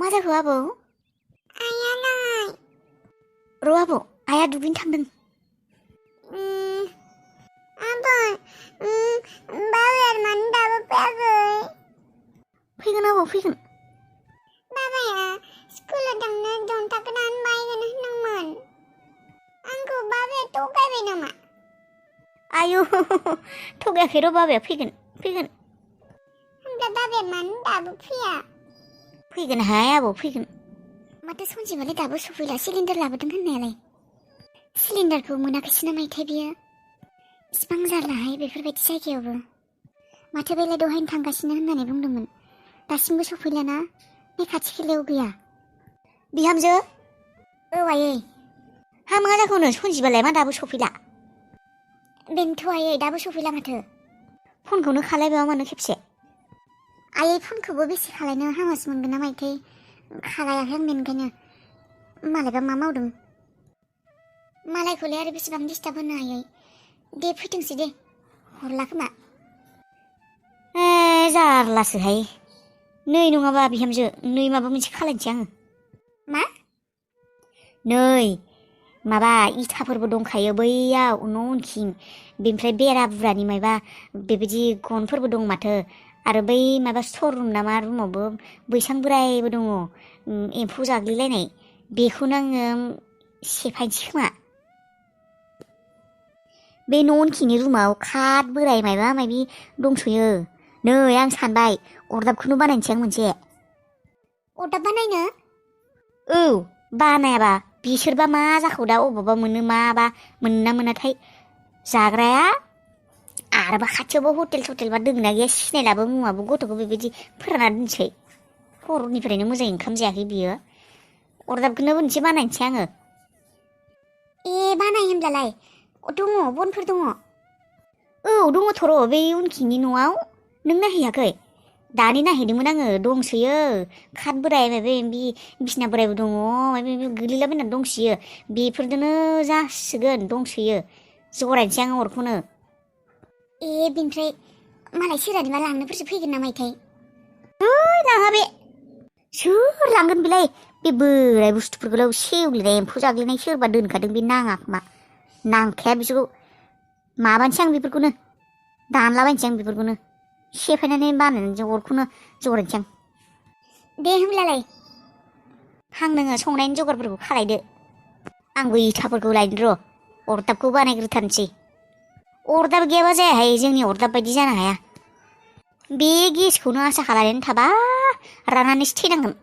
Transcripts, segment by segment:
मा जाखो आबौ? आयालाय? र' आबौ, आइया दुगैनो थांदों। आबै, बाबाया मानो दाबो फैयाखै? फैगोन आबौ, फैगोन। बाबाया स्कुलाव थांनो जन्था गोदान बायगोन होनदोंमोन। आंखौ बाबाया थगायबाय नामा? आयौ थगायाखै र' बाबाया फैगोन, फैगोन। होमब्ला बाबाया मानो दाबो फैया? फैगोनहाय आबौ, फैगोन। माथो सनजिबालाय दाबो सफैला सिलिन्डार लाबोदों होननायालाय? सिलिन्डारखौ मोनाखैसो ना मायथाय बियो? इसिबां जारलाहाय बेफोरबायदि जायगायावबो। माथो बेलाय दहायनो थांगासिनो होननानै बुंदोंमोन। दासिमबो सफैलाना? बे खाथि खालायाव गैया? बिहामजो? औ आयै। हा मा जाखौनो सनजिबालाय मा दाबो सफैला? बेनोथ' आयै दाबो सफैला माथो। फनखौनो खालायबावा मानो खेबसे? आयै फनखौबो बेसे खालायनो हामासो मोनगोन ना मायथाय? खालायाखै आं बेनिखायनो। मालायबा मा मावदों? मालायखौलाय आरो बेसेबां डिस्टार्ब होनो आयै? दे फैथोंसै दे, हरला खोमा। जारलासोहाय। नै नङाबा बिहामजो, नै माबा मोनसे खालायनोसै आङो। मा? नै माबा इथाफोरबो दंखायो बैयाव न' उनखिं। बेनिफ्राय बेरा बुरानि मायबा बेबायदि गनफोरबो दं माथो। आरो बै माबा स्ट'र रुम ना मा रुमावबो बैसां बोरायबो दङ। एम्फौ जाग्लिलायनाय। बेखौनो आङो सेफायनोसै खोमा। बे न' उनखिनि रुमाव खाट बोराय मायबा मायबि दंसोयो। नै आं सानबाय अरदाबखौनो बानायनोसै आं मोनसे। अरदाब बानायनो? औ, बानायाबा बिसोरबा मा जाखो दा अबावबा मोनो माबा मोनोना मोनाथाय। जाग्राया आरोबा खाथियावबो हटेल सटेलबा दोंना गैया सिनायलाबो मुङाबो गथ'खौ बेबायदि फोरानना दोनसै। हरनिफ्रायनो मोजाङै ओंखाम जायाखै बियो। अरदाबखौनो मोनसे बानायनोसै आङो। ए बानाय होनब्लालाय दङ, बनफोर दङ? औ दङथ' र' बै उनखिनि न'आव। नों नायहैयाखै? दानि नायहैदोंमोन आङो, दंसोयो। खाट बोराय माबा माबि बिसिना बोरायबो दङ, माबा माबि गोलैलाबायनानै दंसोयो। बेफोरजोंनो जासिगोन दंसोयो। जरायनोसै आङो अरखौनो। ए बिनिफ्राय मालाय सोरहानिबा लांनोफोरसो फैगोन ना मायथाय? लाङा बे। सोर लांगोन बेलाय? बे बोराय बुस्थुफोरखौल' सेवग्लिनाय एम्फौ जाग्लिनाय सोरबा दोनखादों बे नाङा खोमा। नांखाया बिसोरखौ। माबानोसै आं बेफोरखौनो। दानलाबायनोसै आं बेफोरखौनो। सेफायनानै बानायनोसै अरखौनो जरायनोसै आं। दे होमब्लालाय। नोङो संनायनि जगारफोरखौ खालायदो। आंबो इथाफोरखौ लायनो र'। अरदाबखौ बानायग्रोथारनोसै। अरदाब गैयाबा जायाहाय, जोंनि अरदाब बायदि जानो हाया। बे गेसखौनो आसा खालायनानै थाबा राननानैसो थैनांगोन।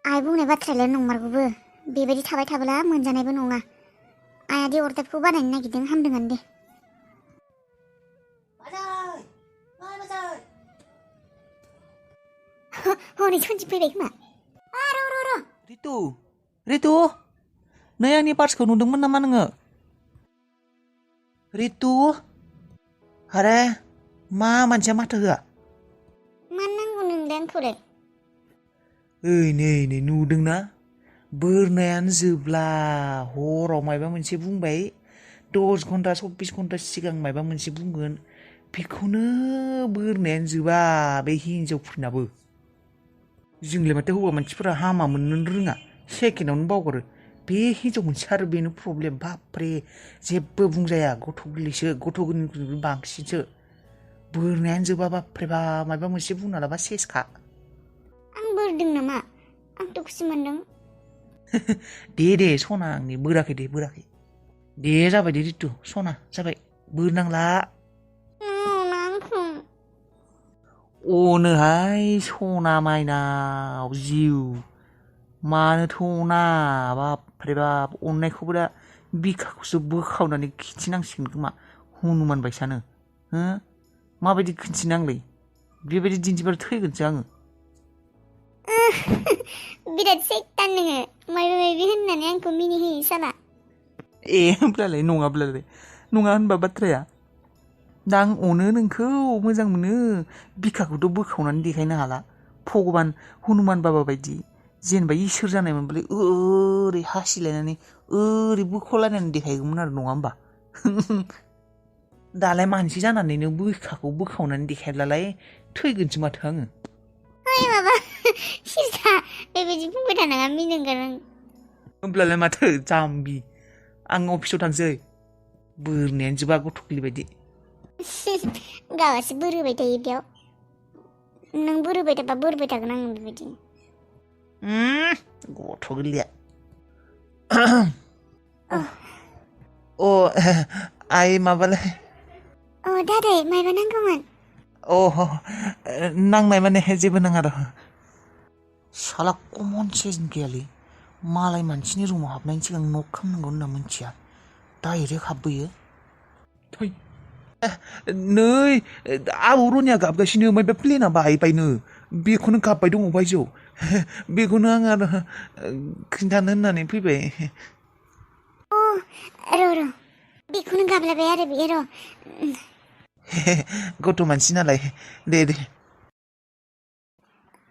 आइ बुंनाय बाथ्रायालाय नंमारगौबो। बेबायदि थाबाय थाब्ला मोनजानायबो नङा। आइया दे अरदाबखौ बानायनो नागिरदों हामदोंआनो दे। हनै सनजि फैबाय खोमा। र'। रितु, नै आंनि पार्सखौ नुदोंमोन नामा नोङो? रितु, आरे मा मानसिया माथो होआ? मानो नांगौ नोंलाय आंखौलाय? ओइ नै नुदोंना? बोरनायानो जोबला। हराव मायबा मोनसे बुंबाय, 10 घन्टा 24 घन्टा सिगां मायबा मोनसे बुंगोन, बेखौनो बोरनायानो जोबा बे हिनजावफोरनाबो। जोंलाय माथो हौवा मानसिफोरा हामा मोननो रोङा, सेकेन्डआवनो बावगारो। बे हिनजाव मोनसे आरो बेनो प्रब्लेम। बाबरे जेबो बुंजाया, गथ' गोरलैसो, गथ' गोरलैनिख्रुइबो बांसिनसो। बोरनायानो जोबा बाबरे बा, मायबा मोनसे बुंना लाबा सेसखा। आं बोरदों नामा? आं दुखुसो मोनदों। दे सना आंनि, बोराखै दे बोराखै। दे जाबाय दे रितु, सना जाबाय, बोरनांला। अनोहाय सना माइनाव जिउ। मानोथ' अना, बाबरे बाब। अननायखौबो दा बिखाखौसो बोखावनानै खिन्थिनांसिगोन खोमा हनुमान बायसानो। हो माबायदि खिन्थिनो आंलाय? बेबायदि दिन्थिबाथ' थैगोनसो आङो। बिराद सैतान नोङो, मायबा मायबि होननानै आंखौ मिनिहोयो साला। ए होमब्लालाय नङाब्लालाय, नङा होनबा बाथ्राया? दा आं अनो नोंखौ, मोजां मोनो। बिखाखौथ' बोखावनानै देखायनो हाला। भगबान हनुमान बाबा बायदि जेनेबा इसोर जानाय मोनबालाय ओरै हासिलायनानै ओरै बोखावलायनानै देखायगौमोन आरो, नङा होमबा? दालाय मानसि जानानैनो बिखाखौ बोखावनानै देखायब्लालाय थैगोनसो माथो आङो। माबा सिरसा बेबायदि बुंबाय थानाङा मिनिगोन आं। होमब्लालाय माथो जाम्बि आं अफिसाव थांसै बोरनायानो जोबा गथ' गोरलै बायदि गावासो बोरोबाय थायो बेयाव नों बोरोबाय थाबा बोरबाय थागोन आं बेबायदि गथ' गोरलैया आइ माबालाय दादै मायबा नांगौमोन नांनाय माने जेबो नाङा र' साला कमन सेन्स गैयालै मालाय मानसिनि रुमाव हाबनायनि सिगां नक खालामनांगौ होनना मिथिया डाइरेक्ट हाबबोयो थै नै आबौ रनिया गाबगासिनो ओमफ्राय बे प्लेना बायबायनो बेखौनो गाबबाय दङ बायजोआव बेखौनो आं आरो खिन्थानो होननानै फैबाय र' बेखौनो गाबलायबाय आरो बे र' गथ' मानसि नालाय दे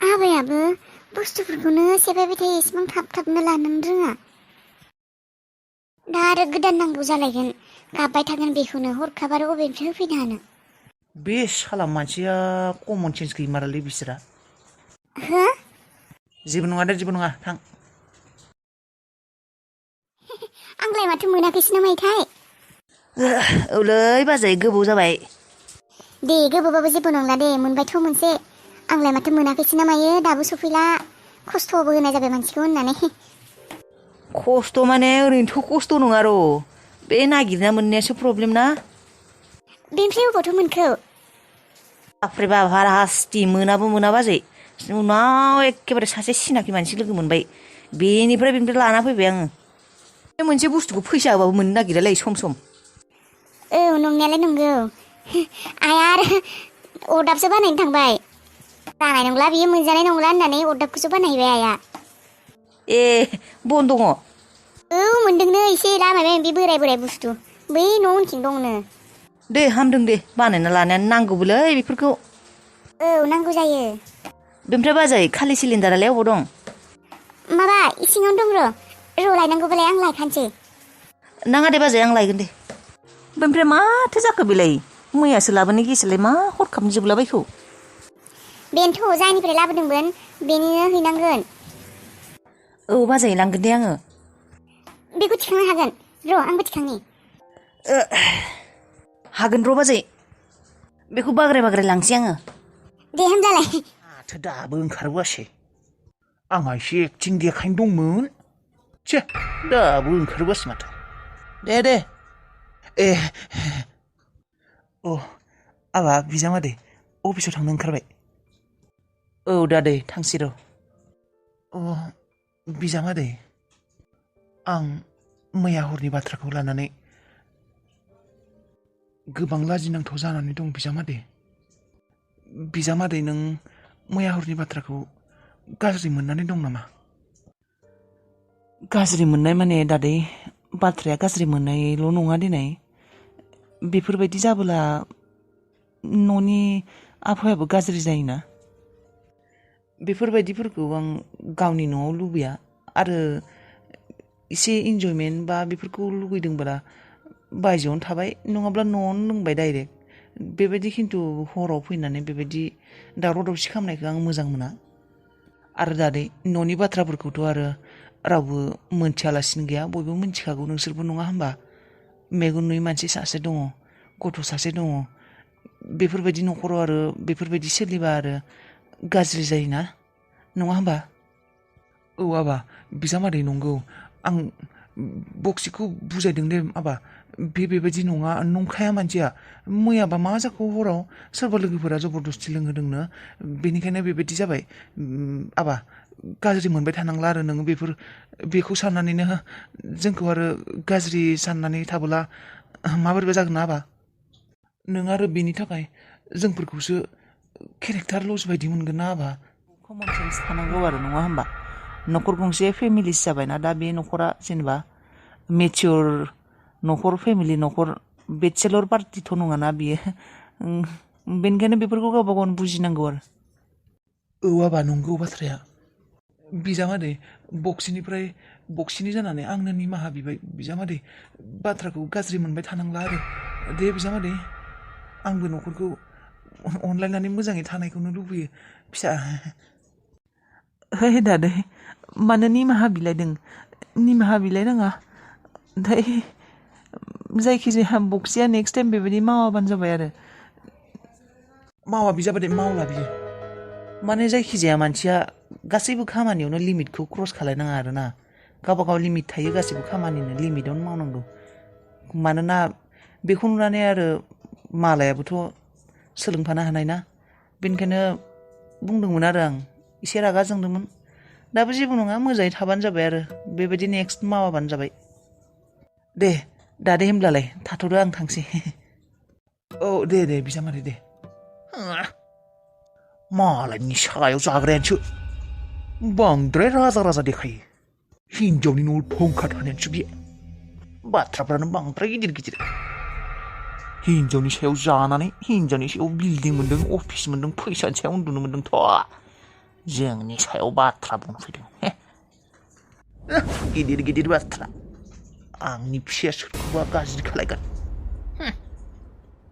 आबायाबो बुस्थुफोरखौनो सेफायबाय थायो इसेबां थाबनो लानो रोङा दा आरो गोदान नांगौ जालायगोन गाबबाय थागोन बेखौनो हरखाब आरो अबेनिफ्राय होफैनो हानो बे साला मानसिया कमन सेन्स गैमारालै बिसोरा हो जेबो नङा दे जेबो नङा थां आंलाय माथो मोनाखैसो नामायथाय औलै बाजै गोबाव जाबाय दे गोबावबाबो जेबो नंला दे मोनबायथ' मोनसे आंलाय माथो मोनाखैसो नामायो दाबो सफैला खस्थ'बो होनाय जाबाय मानसिखौ होननानै खस्थ' माने ओरैनोथ' खस्थ' नङा र' बे नागिरना मोननायासो प्रब्लेम ना बेनिफ्राय अबावथो मोनखो बाफ्रे बाब हाराहास्ति मोनाबो मोना बाजै उनाव एखेबारे सासे सिनाखि मानसि लोगो मोनबाय बेनिफ्राय लाना फैबाय आङो बे मोनसे बुस्थुखौ फैसा होबाबो मोननो नागिरालै सम औ नंनायालाय नंगौ आइया आरो अरदाबसो बानायनो थांबाय जानाय नंला बियो मोनजानाय नंला होननानै अरदाबखौसो बानायबाय आइया ए बन दङ औ मोनदोंनो एसे लामाय बे बोराय बुस्थु बै न' उनथिं दंनो दे हामदों दे बानायना लानायानो नांगौबोलै बेफोरखौ औ नांगौ जायो बेनिफ्राय बाजै खालि सिलिन्डारालाय अबाव दं माबा इसिङावनो दं र' लायनांगौबालाय आं लायखानोसै नाङा दे बाजै आं लायगोन दे बेनिफ्राय माथो जाखो बेलाय मैयासो लाबोनाय गेसालाय मा हरखाबनो जोबलाबायखौ बेनोथ' जायनिफ्राय लाबोदोंमोन बेनिनो हैनांगोन औ बाजै लांगोन दे आङो बेखौ थिखांनो हागोन र' आंबो थिखांनि हागोन र' बाजै बेखौ बाग्राय लांसै आङो दे होनब्लालाय माथो दाबो ओंखारबोआसै आंहा एसे एक्टिं देखायनो दंमोन छे दाबो ओंखारबोआसै माथो दे ए आबा बिजामादै अफिसाव थांनो ओंखारबाय औ दादै थांसै र' बिजामादै आं मैया हरनि बाथ्राखौ लानानै गोबां लाजिनांथाव जानानै दं बिजामादै नों मैया हरनि बाथ्राखौ गाज्रि मोननानै दं नामा गाज्रि मोननाय माने दादै बाथ्राया गाज्रि मोननायल' नङा दिनै बेफोरबायदि जाबोला न'नि आबहावायाबो गाज्रि जायोना बेफोरबायदिफोरखौ आं गावनि न'आव लुबैया आरो एसे इन्जयमेन्ट बा बेफोरखौ लुगैदोंब्ला बायजोआवनो थाबाय नङाब्ला न'आवनो लोंबाय डाइरेक्ट बेबायदि खिन्थु हराव फैनानै बेबायदि दावराव दावसि खालामनायखौ आं मोजां मोना आरो दादै न'नि बाथ्राफोरखौथ' आरो रावबो मोनथियालासिनो गैया बयबो मिथिखागौ नोंसोरबो नङा होमबा मेगन नुयै मानसि सासे दङ गथ' सासे दङ बेफोरबायदि न'खराव आरो बेफोरबायदि सोलिबा आरो गाज्रि जायोना नङा होमबा औ आबा बिजामादै नंगौ आं बक्सिखौ बुजायदों दे आबा बेबायदि नङा नंखाया मानसिया मैयाबा मा जाखो हराव सोरबा लोगोफोरा जबरदस्ति लोंहोदोंनो बेनिखायनो बेबायदि जाबाय आबा गाज्रि मोनबाय थानांला आरो नोङो बेखौ साननानैनो जोंखौ आरो गाज्रि साननानै थाबोला माबोरैबा जागोन ना आबा नों आरो बेनि थाखाय जोंफोरखौसो केरेक्टार लस बायदि मोनगोन ना आबा कमन सेन्स थानांगौ आरो नङा होमबा न'खर गंसे फेमिलिस जाबायना दा बे न'खरा जेनेबा मेचियर न'खर फेमिलि न'खर बेचेलर पार्टिथ' नङाना बियो बेनिखायनो बेफोरखौ गावबा गावनो बुजिनांगौ आरो औ आबा नंगौ बाथ्राया बिजामादै बक्सिनि जानानै आंनो निमाहा बिबाय बिजामादै बाथ्राखौ गाज्रि मोनबाय थानांला आरो दे बिजामादै आंबो न'खरखौ अनलायनानै मोजाङै थानायखौनो लुबैयो फिसा Hei daदै मानो निमाहा बिलाइदों निमाहा बिलाइनाङा ओमफ्राय जायखिजाया बक्सिया नेक्स्ट टाइम बेबायदि मावाबानो जाबाय आरो मावा बि जाबाय दे मावला बियो माने जायखिजाया मानसिया गासैबो खामानियावनो लिमिटखौ क्रस खालायनाङा आरोना गावबा गाव लिमिट थायो गासैबो खामानिनो लिमिटावनो मावनांगौ मानोना बेखौ नुनानै आरो मालायाबोथ' सोलोंफानो हानाय ना बेनिखायनो बुंदोंमोन आरो आं एसे रागा जोंदोंमोन दाबो जेबो नङा मोजाङै थाबानो जाबाय आरो बेबायदि नेक्स्ट मावाबानो जाबाय दे दादे होमब्लालाय थाथ'दो आं थांसै औ दे बिजामादै दे मालायनि सायाव जाग्रायानोसो बांद्राय राजा देखायो हिनजावनि न'आव थंखा थानायानोसो बे बाथ्राफ्रानो बांद्राय गिदिर हिनजावनि सायाव जानानै हिनजावनि सायाव बिल्डिं मोन्दों अफिस मोन्दों फैसानि सायाव उन्दुनो मोन्दोंथ' जोंनि सायाव बाथ्रा बुंफैदों गिदिर बाथ्रा आंनि फिसाया सोरखौबा गाज्रि खालायगोन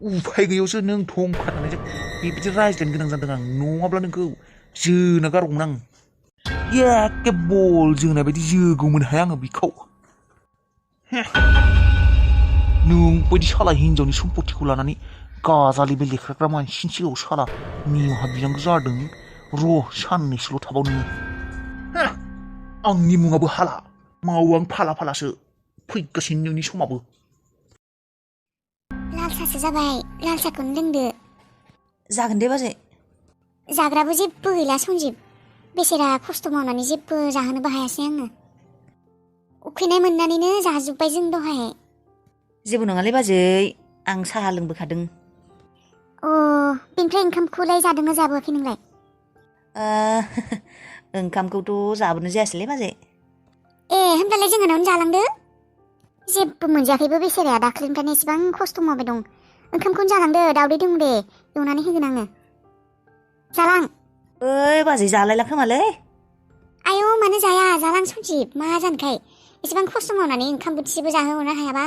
उफाय गैयैयावसो नों थंखा थानायजों बेबायदि रायज्लायनो गोनां जादों आं नङाब्ला नोंखौ जोना गारगौमोन आं एखे बल जोनाय बायदि जोगौमोन हाय आङो बिखौ नों बायदि साला हिनजावनि सम्पतिखौ लानानै गाजालि बे लेखाग्रा मानसिनि सिगाङाव साला निमाहा बिनांगौ जादों र' साननैसोल' थाबाव नोङो आंनि मुङाबो हाला मावो आं फालासो फैगासिनो नोंनि समाबो लाल सासो जाबाय लाल साखौनो लोंदो जागोन दे बाजै जाग्राबो जेबो गैला सन्जिब बेसेरा खस्थ' मावनानै जेबो जाहोनोबो हायासै आङो उखैनाय मोननानैनो जाजोब्बाय जों दहाय जेबो नङालै बाजै आं साहा लोंबोखादों बेनिफ्राय ओंखामखौलाय जादोंना जाबोआखै नोंलाय ओंखामखौथ' जाबोनाय जायासैलै बाजै होनब्लालाय जोंहानावनो जालांदो जेबो मोनजायाखैबो बेसेराया दाख्लैनिफ्रायनो एसेबां खस्थ' मावबाय दं ओंखामखौनो जालांदो दावदै दं दे एवनानै होगोन आङो जालां ओइ बाजै जालायला खोमालै आयौ मानो जाया जालां सन्जिब मा जानोखाय एसेबां खस्थ' मावनानै ओंखाम बोथिसेबो जाहोहरनो हायाबा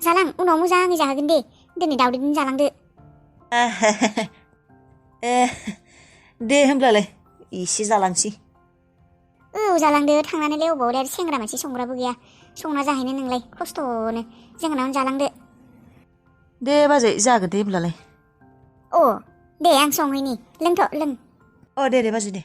जालां उनाव मोजाङै जाहोगोन दे दिनै दावदैजों जालांदो दे होमब्लालाय एसे जालांसै जालांदो थांनानैलाय अबावलाय आरो सेंग्रा मानसि संग्राबो गैया संना जाहैनो नोंलाय खस्थ'नो जोंनावनो जालांदो दे बाजै जागोन दे होमब्लालाय दे आं संहैनि लोंथ' लों दे बाजै दे